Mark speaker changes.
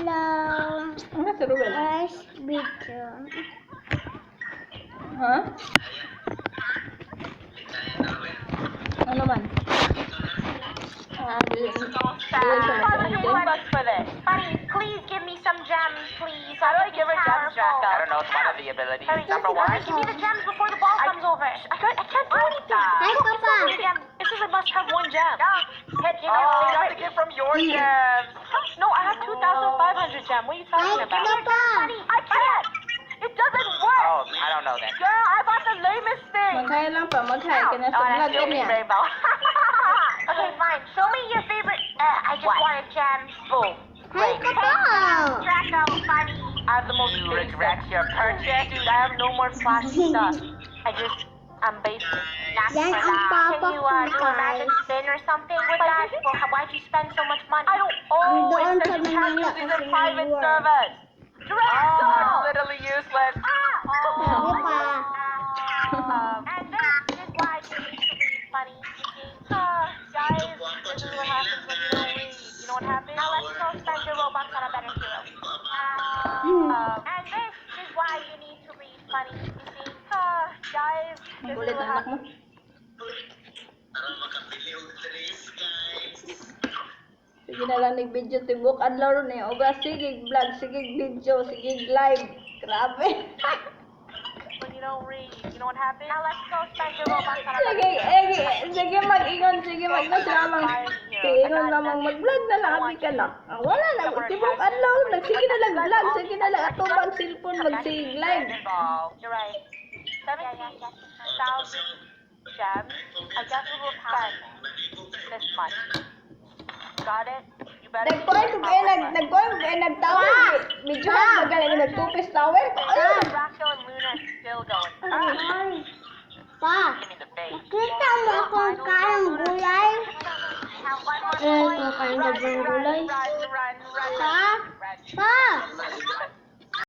Speaker 1: Hello.
Speaker 2: Ano si Ruel?
Speaker 1: Nice video.
Speaker 2: Ha? Ano man? Bilhin sa
Speaker 3: $2 for this.
Speaker 4: Buddy, please give me some gems, please.
Speaker 3: How do I give her gems, Draco?
Speaker 5: I don't know, it's one of the abilities. Number
Speaker 4: Buddy,
Speaker 5: one,
Speaker 4: give me the gems before the ball comes over. I can't do anything.
Speaker 1: Hi, Papa.
Speaker 4: It says I must have one gem.
Speaker 3: Head, you
Speaker 5: oh, you
Speaker 3: know,
Speaker 5: have to get from your gems.
Speaker 4: No, I have 2,500 gem. What are you
Speaker 1: Hi,
Speaker 4: talking about?
Speaker 1: Papa.
Speaker 4: I can't. It doesn't work.
Speaker 5: Oh, I don't know then.
Speaker 4: Girl, I bought the lamest thing.
Speaker 2: Magkaya lang pa, magkaya ka na sa vlog yan yan.
Speaker 4: Rainbow. Okay, fine. Show me your favorite. I just wanted gems. Boom.
Speaker 1: Hi, Papa.
Speaker 4: Draco, buddy. I have the most
Speaker 5: You
Speaker 4: basic.
Speaker 5: regret your purchase.
Speaker 4: Dude, I have no more flashy stuff. I'm basic. That's
Speaker 1: Yan
Speaker 4: for
Speaker 1: ang
Speaker 4: that.
Speaker 1: papa
Speaker 4: Can you
Speaker 1: ko,
Speaker 4: do a magic
Speaker 1: guys.
Speaker 4: spin or something with that? Well, why'd you spend so much money? I don't.
Speaker 1: Doon
Speaker 4: it
Speaker 1: sa
Speaker 4: says you can't
Speaker 1: Manila
Speaker 4: use these in
Speaker 1: kasi
Speaker 4: private
Speaker 1: may work.
Speaker 4: servers. Draco.
Speaker 5: Oh, it's literally useless.
Speaker 1: Sabi pa.
Speaker 4: And this is why you need to be funny. Guys, this is what happens when you don't read. You know what happens? Now let's go spend your Robux on a better hero. And this is why you need to read funny. You see? Guys,
Speaker 2: Ang
Speaker 4: this is
Speaker 2: kulit
Speaker 4: what
Speaker 2: ng anak mo.
Speaker 4: happens.
Speaker 2: Sige na lang nag-video tibok adlaw ron eh. Oga, sige vlog, sige video, sige live. Grabe.
Speaker 4: When you don't read, you know what happens? Now let's go spend your Robux on a
Speaker 2: Sige, sige mag-ingon, sige mag-ingon sa amang. Ingon namang mag-vlog na lang, abi ka na. Wala na, tibok adlaw, nagsige na lang vlog, sige na lang ato bang cellphone, mag-sige live.
Speaker 4: You're right. 17,000 gems. I guess we will spend this much. Got it? You better.
Speaker 2: Nagkuhan ko kayo, nagtawa. Medyo magaling nagtupis tower. Ayun.
Speaker 4: Rachel and Luna is still going.
Speaker 1: Ay, Pa,
Speaker 5: Give me the face.
Speaker 1: nakita mo akong kain gulay? Kakain ka ba ng gulay?
Speaker 4: Run, run, run.
Speaker 1: Pa? Pa?